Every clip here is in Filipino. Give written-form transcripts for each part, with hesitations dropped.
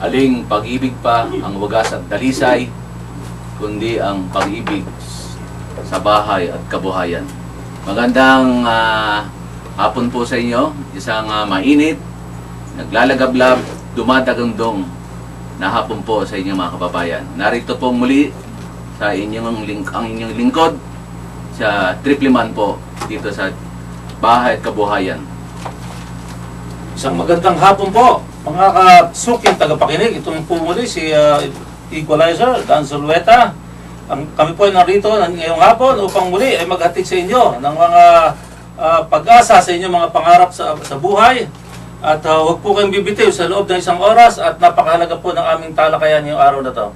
aling pag-ibig pa ang wagas at dalisay, kundi ang pag-ibig sa bahay at kabuhayan. Magandang hapon po sa inyo, isang mainit, naglalagablab, dumadagandong na hapon po sa inyong mga kababayan. Narito po muli sa ang inyong lingkod sa Triple Man po dito sa Bahay at Kabuhayan. Isang magandang hapon po, mga kasuking tagapakinig. Itong po muli si Equalizer, Dan Zulueta. Kami po ay narito ngayong hapon upang muli ay maghatid sa inyo ng mga pag-asa sa inyong mga pangarap sa buhay. At huwag po kayong bibitiw sa loob ng isang oras at napakahalaga po ng aming talakayan ngayong araw na to.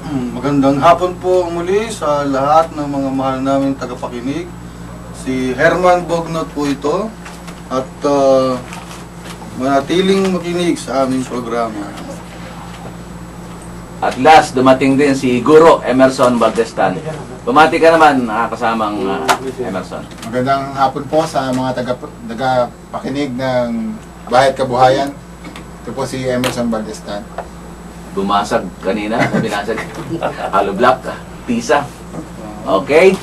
Magandang hapon po muli sa lahat ng mga mahal namin tagapakinig. Si Herman Bognot po ito at manatiling makinig sa aming programa. At last, dumating din si Guro Emerson Baldestan. Bumati ka naman, kasamang Emerson. Magandang hapon po sa mga tagapakinig ng Bahay at Kabuhayan. Ito po si Emerson Baldestan. Bumasag kanina, binasag. Hollow block, tisa. Okay?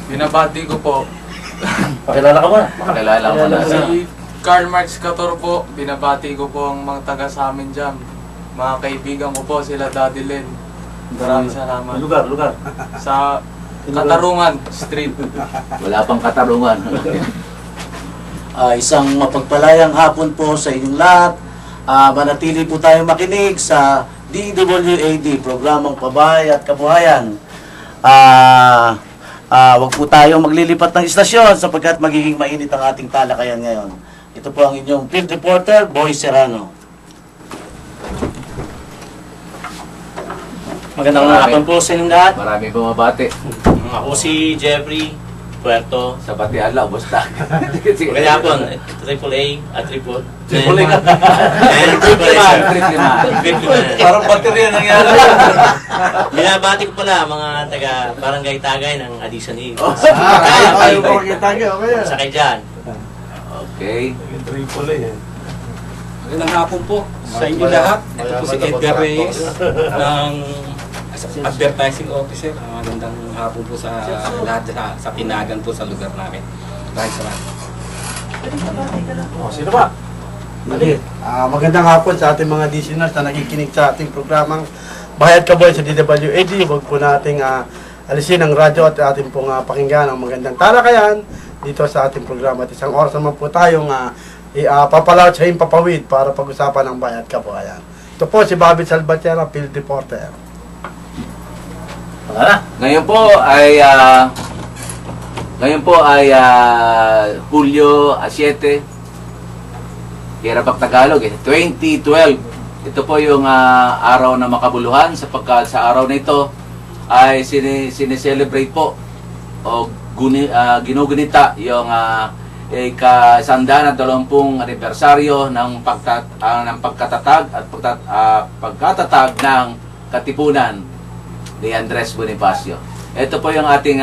Binabati ko po. Pakilala ka muna. Pakilala ko na. Si Karl Marx Cator po. Binabati ko po ang mga taga sa amin dyan. Mga kaibigan ko po, sila Daddy Len. Maraming salamat. Lugar. Sa Katarungan Street. Wala pang katarungan. Isang mapagpalayang hapon po sa inyong lahat. Manatili po tayong makinig sa DWAD, Programang Pabahay at Kabuhayan. Wag po tayong maglilipat ng istasyon sapagkat magiging mainit ang ating talakayan ngayon. Ito po ang inyong field reporter, Boy Serrano. Magandang hapon po sa inyong lahat. Maraming bumabati. Ako si Jeffrey Puerto. Sa Batiala, basta. Magandang hapon, AAA at Triple. Triple A. Triple man. Parang baterya nangyari. Binabati ko pala mga taga Barangay Tagay ng Adisan Hills. Ayaw po makitagay, okay yan. Sakay dyan. Okay. Triple A. Magandang hapon po sa inyo lahat. Ito po si Edgar Reyes ng Advertising Officer. Magandang hapon po sa lahat sa Tinagan po sa lugar namin. Maraming salamat. Sino ba? Magandang hapon sa ating mga listeners na nakikinig sa ating programang Bahay at Kabuhayan sa DWAD. Huwag po nating alisin ang radyo at ating pong pakinggan ang magandang talakayan dito sa ating programa. At isang oras naman po tayong papalawat sa himpapawid para pag-usapan ang Bahay at Kabuhayan. Ito po si Bobby Salvatierra, Field Reporter. Ngayon po ay Hulyo 7, Kirabak Tagalog, 2012. Ito po yung araw na makabuluhan sapagkat sa araw na ito ay sineselebrate po o ginugunita yung ika-120 anibersaryo ng pagkatatag at pagkatatag ng Katipunan ni Andres Bonifacio. Ito po yung ating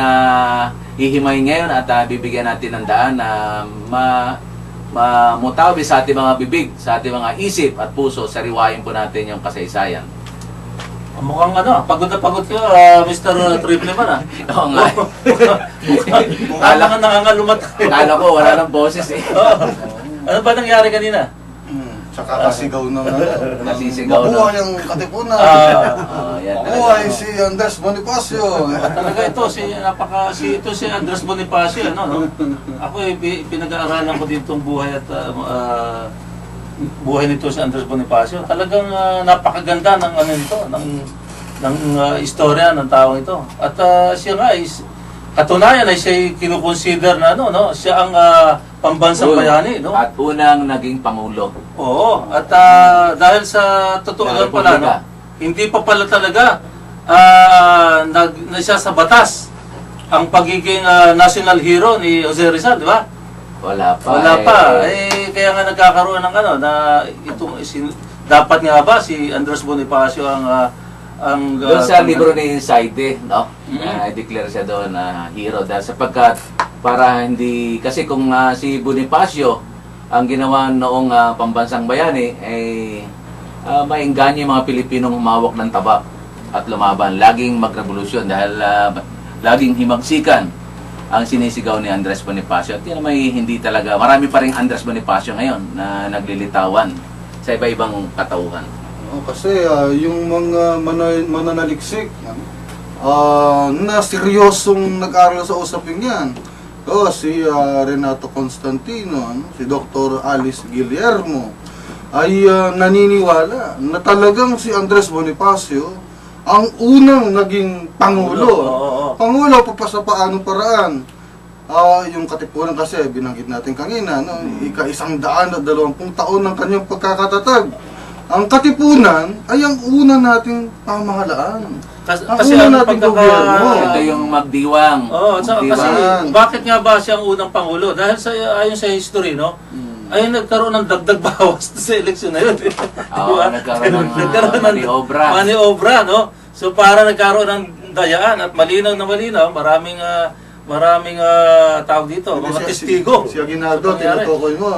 hihimay ngayon at bibigyan natin ng daan na mamutawi sa ating mga bibig, sa ating mga isip at puso, sariwain po natin yung kasaysayan. Mukhang pagod na pagod ka, Mr. Triple Man. Oo nga. Kala ka nangangalumat. Kala ko wala ng boses eh. Ano ba nangyari kanina? Tsaka kasigaw na Nasisigaw na. mabuhay ang Katipunan. Yan Mabuhay si Andres Bonifacio. Talaga ito si Andres Bonifacio, no? Ako pinag-aaralan ko dito ang buhay at buhay nito si Andres Bonifacio. Talagang napakaganda ng ng istorya ng taong ito. At siya nga is katunayan ay siya kinukonsider na siya ang pambansang bayani, no? At unang naging pangulo. Oo, at dahil sa totoo lang pala, hindi pa pala talaga na siya sa batas ang pagiging national hero ni Jose Rizal, di ba? Wala pa. Wala pa. Kaya nga nagkakaroon ng dapat nga ba si Andres Bonifacio ang doon sa libro ni Saide, no? I-declare siya doon na hero dahil sapagkat para hindi, kasi kung si Bonifacio ang ginawa noong pambansang bayani ay maingganyo yung mga Pilipinong humawak ng tabak at lumaban, laging magrevolusyon dahil laging himagsikan ang sinisigaw ni Andres Bonifacio. At yun may hindi talaga, marami pa rin Andres Bonifacio ngayon na naglilitawan sa iba-ibang katauhan. Kasi yung mga mananaliksik na seryosong nag-aral sa usapin yan, si Renato Constantino, si Dr. Alice Guillermo, ay naniniwala na talagang si Andres Bonifacio ang unang naging Pangulo. Pangulo pa sa paanong paraan. Yung Katipunan kasi, binanggit natin kanina, no? Ika-120 taon ng kanyang pagkakatatag. Ang Katipunan ay ang una nating pamahalaan. Kasi ang ang nating gobyerno. Ito yung magdiwang. Kasi bakit nga ba siyang unang Pangulo? Dahil ayon sa history, no? Ay nagkaroon ng dagdag bawas sa eleksyon na yun. Nagkaroon ng maniobra, no? So para nagkaroon ng dayaan at malinaw na malinaw, maraming tawag dito, mga testigo. Si Aguinaldo, tinutukoy mo,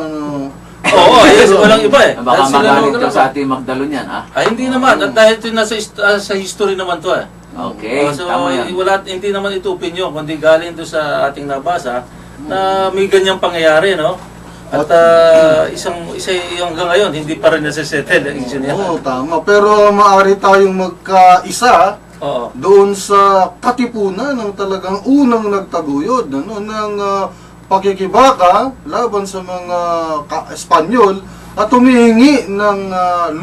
Oo, yes, walang iba eh. Baka magalit ka sa ating Magdalo niyan, hindi naman. At dahil ito nasa sa history naman to eh. Okay, so, tama yan. hindi naman ito opinion, kundi galing doon sa ating nabasa na may ganyang pangyayari, no? At isa hanggang ngayon, hindi pa rin nasa-settle ang issue niya. Oo, tama. Pero maaari tayong magkaisa doon sa Katipunan ng talagang unang nagtaguyod ng pakikibaka laban sa mga Espanyol at humihingi ng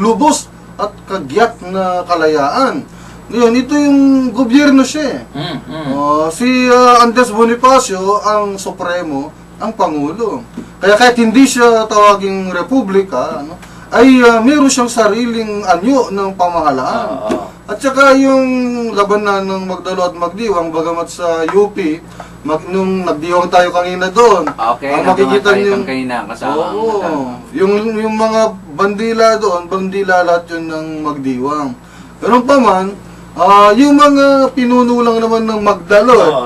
lubos at kagyat na kalayaan. Ngayon, ito yung gobyerno siya. Si Andres Bonifacio ang Supremo, ang Pangulo. Kaya kahit hindi siya tawaging republika, ay meron siyang sariling anyo ng pamahalaan. At saka yung labanan ng Magdalo at Magdiwang, bagamat sa UP, nung nagdiwang tayo kanina doon, Okay, makikita niyo kanina kasama. yung mga bandila doon, bandila lahat yun ng Magdiwang. Ganun pa man, yung mga pinuno lang naman ng Magdalo.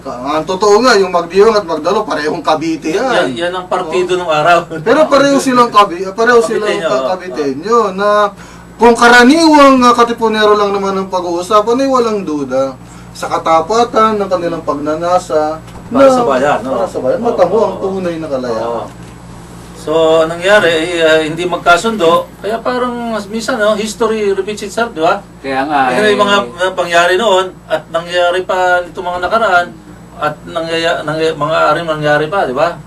Ang totoo nga, yung Magdiwang at Magdalo, parehong Cavite yan. Yan ang partido ng araw. Pero pareho silang Caviteño na kung karaniwang Katipunero lang naman ang pag-uusapan ay walang duda sa katapatan ng kanilang pagnanasa Para sa bayan, no? Para sa bayan, matamo ang tunay na kalayaan. So, nangyari, hindi magkasundo, kaya parang minsan, history repeats itself, di ba? Kaya nga, Kaya yung mga pangyari noon, at nangyari pa itong mga nakaraan, at nangyari pa, di ba?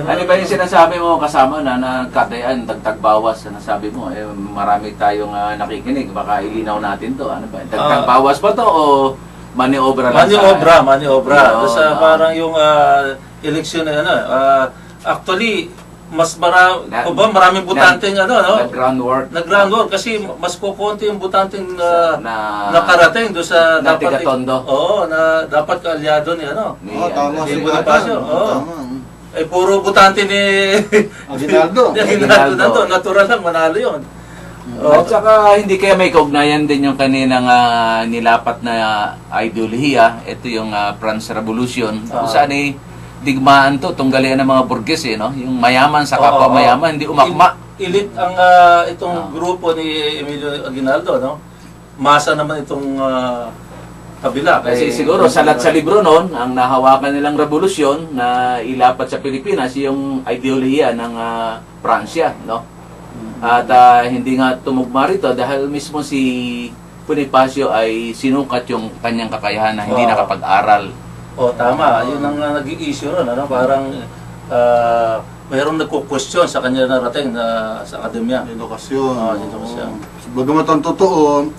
ano ba yung sinasabi mo kasama na nagkatayan, dagdag bawas na nasabi mo? Marami tayong nakikinig, baka ilinaw natin to. Ano ba? Dagdag bawas ba to o maniobra lang? Maniobra. Sa parang yung eleksyon na actually, mas maraming butanteng nag-groundwork kasi mas kukunti yung butanteng nakarating doon sa dapat Tondo. na dapat kaalyado ni Tama si Bonifacio. Puro butante ni Aguinaldo. Aguinaldo, natural lang manalo 'yon. At saka hindi kaya may kaugnayan din yung kaninang nilapat na ideolohiya, ito yung France Revolution. Kung saan digmaan to, tunggalian ng mga burges yung mayaman sa kapwa mayaman, hindi umakma. Elite ang itong grupo ni Emilio Aguinaldo, Masa naman itong kabila. Kasi siguro salat sa libro noon, ang nahawakan nilang revolusyon na ilapat sa Pilipinas yung ideolohiya ng Pransya, At hindi nga tumugma rito dahil mismo si Bonifacio ay sinukat yung kanyang kakayahan na hindi nakapag-aral. Tama. Yun ang naging issue ron. Parang mayroong nagko-question sa kanya narating sa akademya. Edukasyon. Edukasyon. Bagamat ang totoo,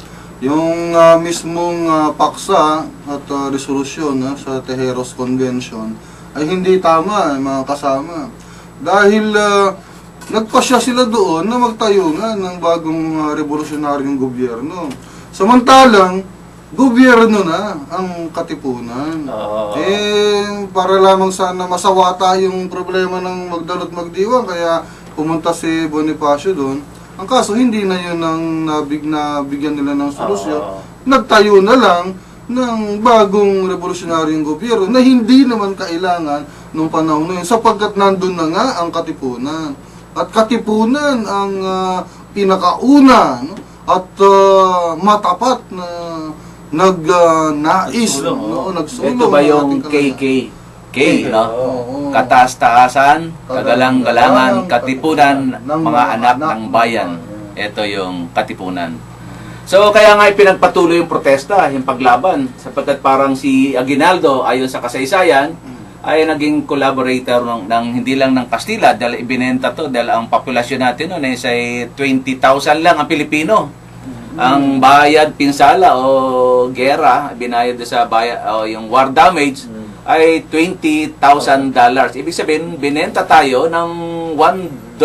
yung mismong paksa at resolusyon sa Tejeros Convention ay hindi tama, mga kasama. Dahil nagpasya sila doon na magtayo nga ng bagong revolusyonaryong gobyerno. Samantalang, gobyerno na ang Katipunan. Para lamang sana masawata yung problema ng Magdalo at Magdiwang, kaya pumunta si Bonifacio doon. Ang kaso, hindi na yun ang nabigyan nila ng solusyon. Nagtayo na lang ng bagong revolusyonaryong gobyerno na hindi naman kailangan nung panahon na yun sapagkat nandun na nga ang katipunan. At katipunan ang pinakauna, no? At matapat na nais, nagsulong. Ito ba yung KK? K, no? Kataas-taasan, kagalang-galangan, katipunan, mga anak ng bayan. Ito yung katipunan. So, kaya nga pinagpatuloy yung protesta, yung paglaban, sapagkat parang si Aguinaldo, ayon sa kasaysayan, ay naging collaborator ng hindi lang ng Kastila, dahil ibinenta to, dahil ang populasyon natin noon ay 20,000 lang ang Pilipino. Ang bayad, pinsala o gera, binayad sa bayad, o yung war damage, ay $20,000. Ibig sabihin, binenta tayo ng $1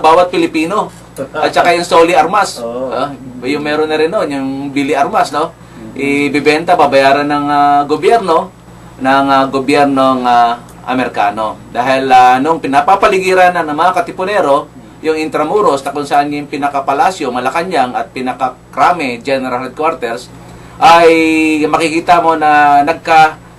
bawat Pilipino. At saka yung Soli Armas. Yung meron na rin noon, yung Billy Armas, no? Ibibenta, babayaran ng gobyernong Amerikano. Dahil nung pinapapaligiran na ng mga katipunero, yung Intramuros, na kung saan yung pinakapalasyo, Malacanang at pinakakrame, General Headquarters, ay makikita mo na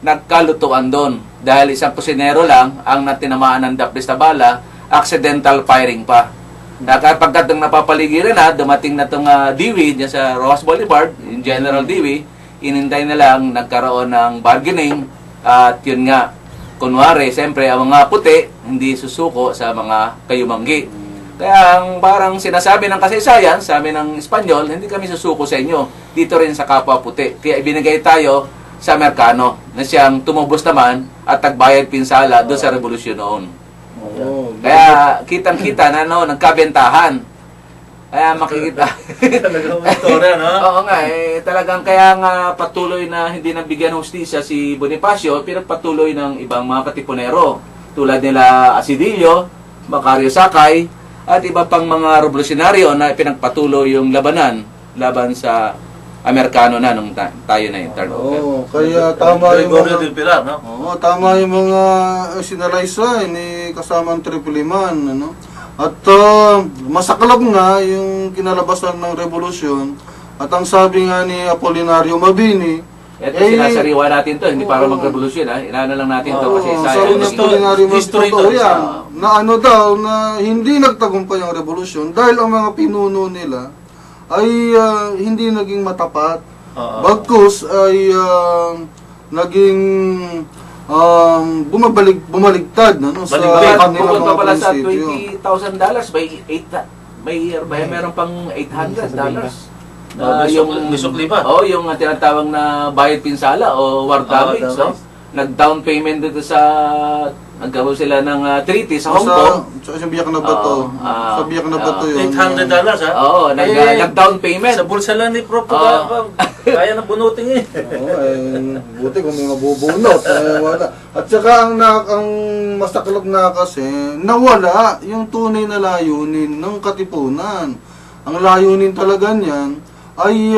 nagkalutuan doon. Dahil isang kusinero lang ang natinamaan ng daplis na bala, accidental firing pa. Pagkat ng napapaligiran na, dumating na itong Dewey dyan sa Rojas Boulevard, yung General Dewey, inintay na lang, nagkaroon ng bargaining, at yun nga, kunwari, siyempre, ang mga puti, hindi susuko sa mga kayumanggi. Kaya ang parang sinasabi ng kasaysayan, sabi ng Espanyol, hindi kami susuko sa inyo, dito rin sa kapwa puti. Kaya ibinigay tayo sa Amerikano, na siyang tumubos naman at tagbayad pinsala doon sa revolusyon noon. Kaya kitang-kita na nagkabentahan. Kaya makikita. Oo nga, talagang kaya nga patuloy na hindi nabigyan ng hustisya si Bonifacio, pinagpatuloy ng ibang mga katipunero. Tulad nila Asidillo, Macario Sakay, at iba pang mga revolusyonaryo na pinagpatuloy yung laban sa Amerikano na nung tayo na yung turn over. Kaya tama yung mga... Pilar, no? Tama yung mga sinalaysay ni kasamang Tripliman, ano? At masaklap nga yung kinalabasan ng revolusyon. At ang sabi nga ni Apolinario Mabini, ito sinasariwa natin to, hindi para mag-revolusyon, ha? Inaano lang natin to kasi sabi ni Apolinario Mabini, na ano daw, na hindi nagtagumpay ang revolusyon dahil ang mga pinuno nila ay hindi naging matapat. Bagkus ay naging bumaligtad sa kanilang mga pala sa prinsipyo. $20,000 by year, meron pang $800. Yung yung tinatawag na bayad pinsala o war damage, no? Nag-down payment dito sa nagkaroon sila ng treaty sa Hong Kong. Sa biyak na ba to? Sa biyak na ba to yun? $800, ha? Oo, nag-down payment. Sa bulsa lang ni Prof. Kaya na bunutin eh. Buti kung may mabubunot. Wala. At saka ang masaklap na kasi, nawala yung tunay na layunin ng katipunan. Ang layunin talaga niyan ay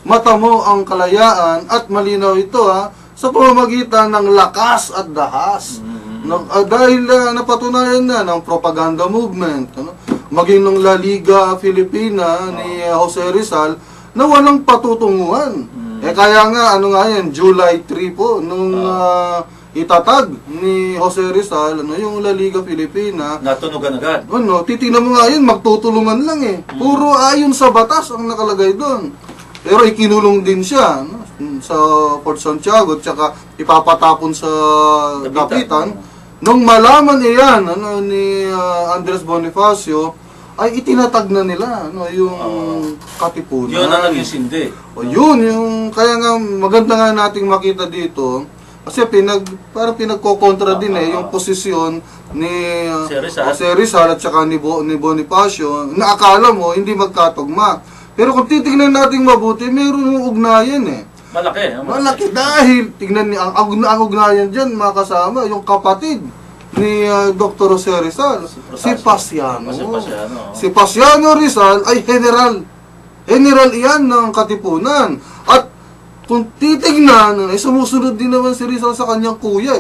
matamo ang kalayaan at malinaw ito sa pamamagitan ng lakas at dahas. Dahil napatunayan na ng propaganda movement, maging ng La Liga Filipina ni Jose Rizal na walang patutunguhan. Kaya nga, July 3 po, nung itatag ni Jose Rizal, yung La Liga Filipina, natunugan agad. Titingnan mo nga yun, magtutulungan lang Puro ayon sa batas ang nakalagay doon. Pero ikinulong din siya sa Fort Santiago at saka ipapatapon sa Dapitan. Nung malaman iyan ni Andres Bonifacio, ay itinatag na nila yung katipunan. Yun ang naging sindi. Kaya nga maganda nga nating makita dito kasi parang pinagkokontra din yung posisyon ni Jose Rizal at saka ni Bonifacio na akala mo hindi magkatugma. Pero kung titignan natin mabuti, mayroon yung ugnayan Malaki dahil, tignan niyo, ang ugnayan dyan, mga kasama, yung kapatid ni Dr. Jose Rizal, si Pasiano. Si Pasiano Rizal ay general. General iyan ng katipunan. At kung titignan, sumusunod din naman si Rizal sa kanyang kuya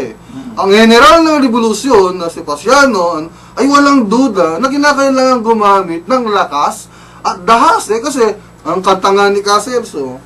Ang general ng revolusyon na si Pasiano ay walang duda na kinakailangan gumamit ng lakas at dahas kasi ang katangan ni Caserso,